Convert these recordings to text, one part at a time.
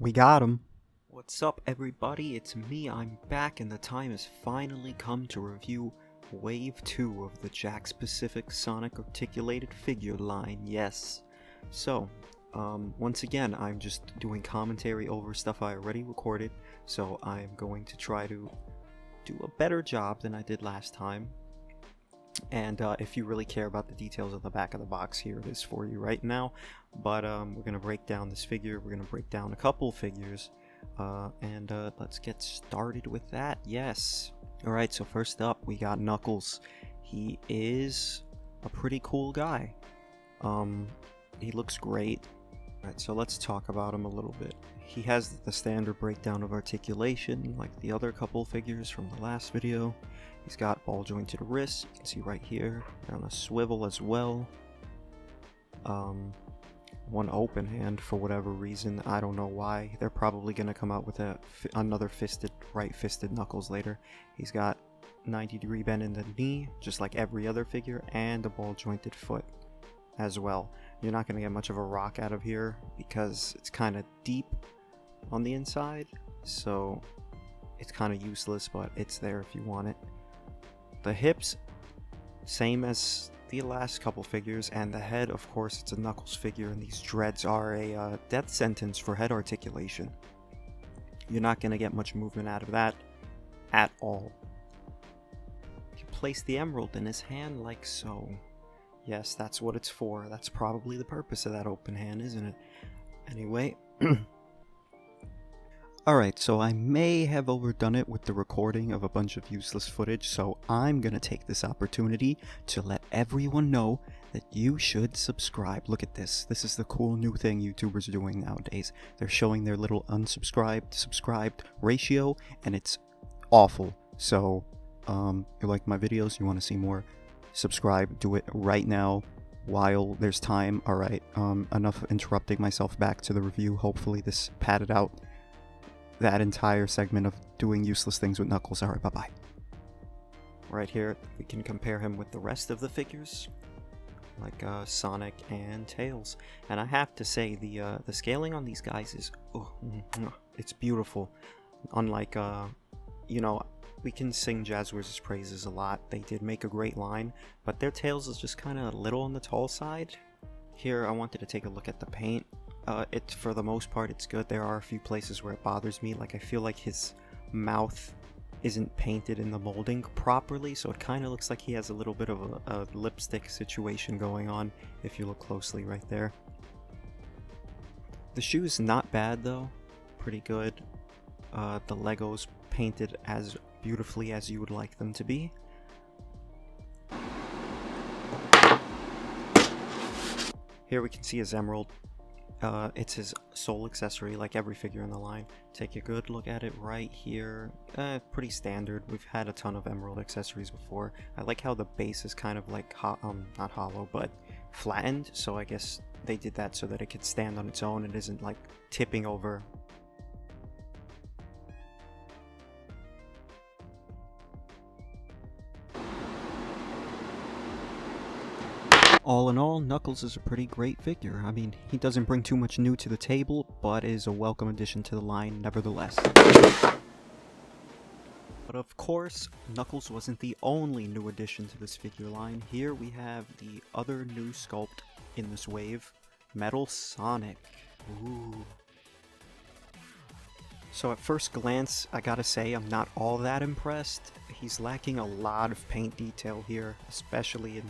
We got him. What's up, everybody? It's me. I'm back, and the time has finally come to review Wave 2 of the Jakks Pacific Sonic Articulated figure line. Yes. So, once again, I'm just doing commentary over stuff I already recorded, so I'm going to try to do a better job than I did last time. And if you really care about the details of the back of the box, here it is for you right now. But we're going to break down this figure, we're going to break down a couple figures, and let's get started with that. Yes. Alright, so first up we got Knuckles. He is a pretty cool guy. He looks great. Alright, so let's talk about him a little bit. He has the standard breakdown of articulation like the other couple figures from the last video. He's got ball jointed wrists, you can see right here. They're on a swivel as well. One open hand for whatever reason, I don't know why. They're probably going to come out with another right-fisted Knuckles later. He's got 90-degree bend in the knee, just like every other figure, and a ball jointed foot as well. You're not going to get much of a rock out of here because it's kind of deep on the inside, so it's kind of useless, but it's there if you want it. The hips, same as the last couple figures, and the head, of course, it's a Knuckles figure, and these dreads are a death sentence for head articulation. You're not going to get much movement out of that at all. You place the emerald in his hand like so. Yes, that's what it's for. That's probably the purpose of that open hand, isn't it? Anyway. Alright, so I may have overdone it with the recording of a bunch of useless footage, so I'm gonna take this opportunity to let everyone know that you should subscribe. Look at this. This is the cool new thing YouTubers are doing nowadays. They're showing their little unsubscribed, subscribed ratio, and it's awful. So, you like my videos, you want to see more, subscribe, do it right now while there's time. Alright, enough interrupting myself. Back to the review. Hopefully this padded out that entire segment of doing useless things with Knuckles. Alright, bye-bye. Right here, we can compare him with the rest of the figures, like Sonic and Tails. And I have to say, the scaling on these guys is, it's beautiful. Unlike, you know, we can sing Jazzwares' praises a lot. They did make a great line, but their Tails is just kind of a little on the tall side. Here, I wanted to take a look at the paint. For the most part, it's good. There are a few places where it bothers me, like I feel like his mouth isn't painted in the molding properly, so it kind of looks like he has a little bit of a lipstick situation going on if you look closely right there. The shoes, not bad though, pretty good. The Legos painted as beautifully as you would like them to be. Here we can see his emerald. It's his sole accessory, like every figure in the line. Take a good look at it right here. Pretty standard. We've had a ton of emerald accessories before. I like how the base is kind of like, not hollow, but flattened. So I guess they did that so that it could stand on its own and isn't like tipping over. All in all, Knuckles is a pretty great figure. I mean, he doesn't bring too much new to the table, but is a welcome addition to the line nevertheless. But of course, Knuckles wasn't the only new addition to this figure line. Here we have the other new sculpt in this wave, Metal Sonic. Ooh. So at first glance, I gotta say, I'm not all that impressed. He's lacking a lot of paint detail here, especially in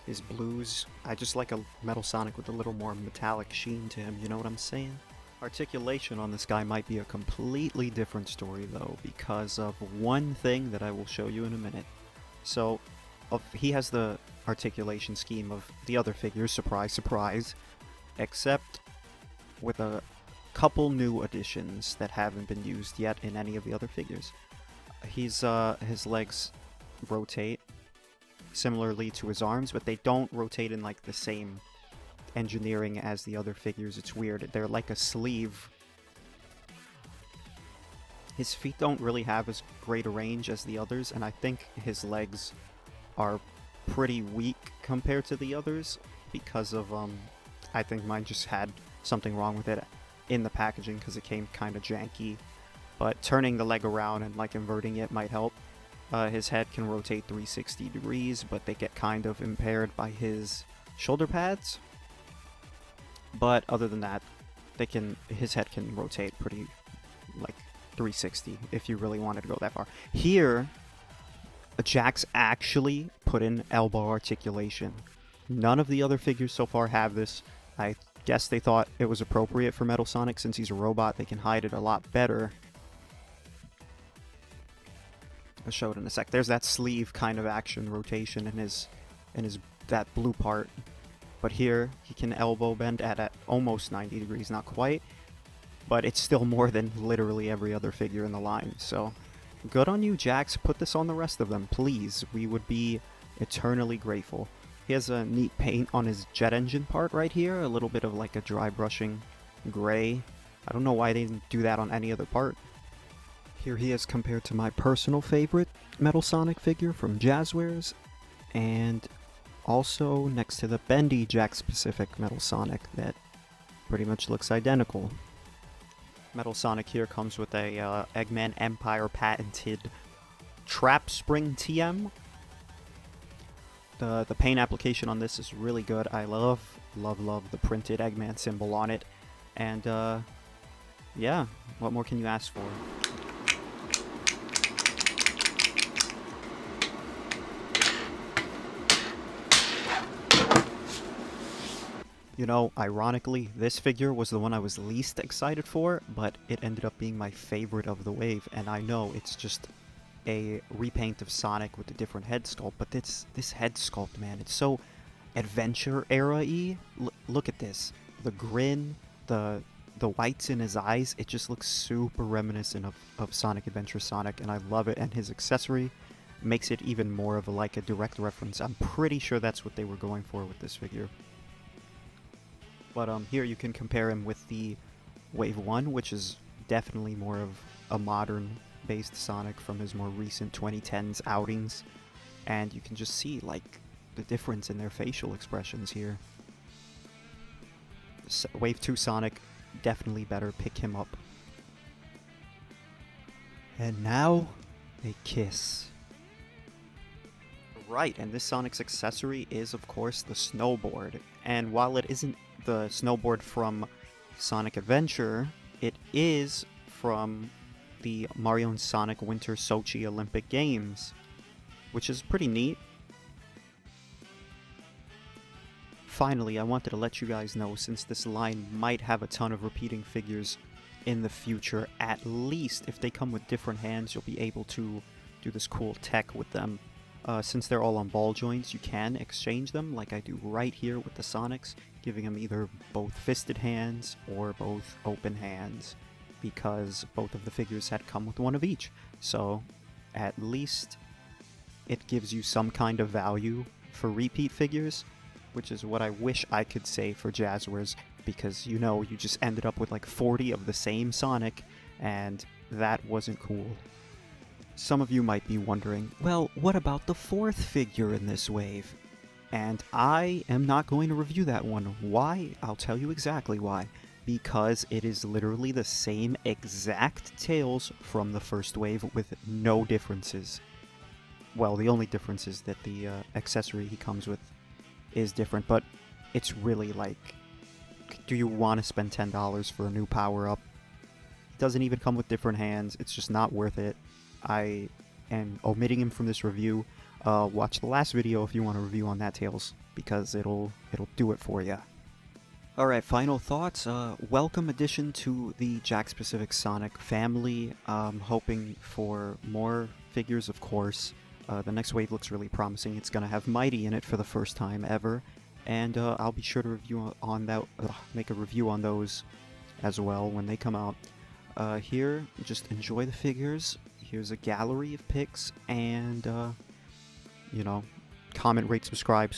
his blues. I just like a Metal Sonic with a little more metallic sheen to him, you know what I'm saying? Articulation on this guy might be a completely different story though, because of one thing that I will show you in a minute. So, he has the articulation scheme of the other figures, surprise surprise, except with a couple new additions that haven't been used yet in any of the other figures. His legs rotate similarly to his arms, but they don't rotate in like the same engineering as the other figures. It's weird. They're like a sleeve. His feet don't really have as great a range as the others, and I think his legs are pretty weak compared to the others because of I think mine just had something wrong with it. in the packaging because it came kind of janky. But turning the leg around and like inverting it might help. His head can rotate 360 degrees, but they get kind of impaired by his shoulder pads. But other than that, his head can rotate pretty like 360 if you really wanted to go that far. Here, Jakks actually put in elbow articulation. None of the other figures so far have this. I guess they thought it was appropriate for Metal Sonic. Since he's a robot, they can hide it a lot better. I'll show it in a sec. There's that sleeve kind of action rotation in his that blue part. But here, he can elbow bend at almost 90 degrees, not quite. But it's still more than literally every other figure in the line. So, good on you, Jakks. Put this on the rest of them, please. We would be eternally grateful. He has a neat paint on his jet engine part right here. A little bit of like a dry brushing gray. I don't know why they didn't do that on any other part. Here he is compared to my personal favorite Metal Sonic figure from Jazzwares. And also next to the bendy Jakks Pacific Metal Sonic that pretty much looks identical. Metal Sonic here comes with a Eggman Empire patented trap spring TM. The paint application on this is really good. I love the printed Eggman symbol on it. And yeah, what more can you ask for? You know, ironically, this figure was the one I was least excited for, but it ended up being my favorite of the wave, and I know it's just a repaint of Sonic with a different head sculpt, but this head sculpt, man, it's so adventure era-y. Look at this. The grin, the whites in his eyes, it just looks super reminiscent of Sonic Adventure Sonic, and I love it, and his accessory makes it even more of a direct reference. I'm pretty sure that's what they were going for with this figure. But here you can compare him with the Wave 1, which is definitely more of a modern-based Sonic from his more recent 2010s outings. And you can just see, like, the difference in their facial expressions here. Wave 2 Sonic, definitely better. Pick him up. And now, a kiss. Right, and this Sonic's accessory is, of course, the snowboard. And while it isn't the snowboard from Sonic Adventure, it is from the Mario and Sonic Winter Sochi Olympic Games, which is pretty neat. Finally, I wanted to let you guys know, since this line might have a ton of repeating figures in the future, at least if they come with different hands, you'll be able to do this cool tech with them. Since they're all on ball joints, you can exchange them, like I do right here with the Sonics, giving them either both fisted hands or both open hands, because both of the figures had come with one of each. So, at least it gives you some kind of value for repeat figures, which is what I wish I could say for Jazzwares, because, you know, you just ended up with like 40 of the same Sonic, and that wasn't cool. Some of you might be wondering, well, what about the fourth figure in this wave? And I am not going to review that one. Why? I'll tell you exactly why. Because it is literally the same exact Tails from the first wave with no differences. Well, the only difference is that the accessory he comes with is different, but it's really like, do you want to spend $10 for a new power-up? It doesn't even come with different hands. It's just not worth it. I am omitting him from this review. Watch the last video if you want a review on that Tails, because it'll do it for you. Alright, final thoughts. Welcome addition to the Jakks Pacific Sonic family. Hoping for more figures, of course. The next wave looks really promising. It's going to have Mighty in it for the first time ever. And I'll be sure to review on that, make a review on those as well when they come out. Here, just enjoy the figures. Here's a gallery of pics, and, you know, comment, rate, subscribe.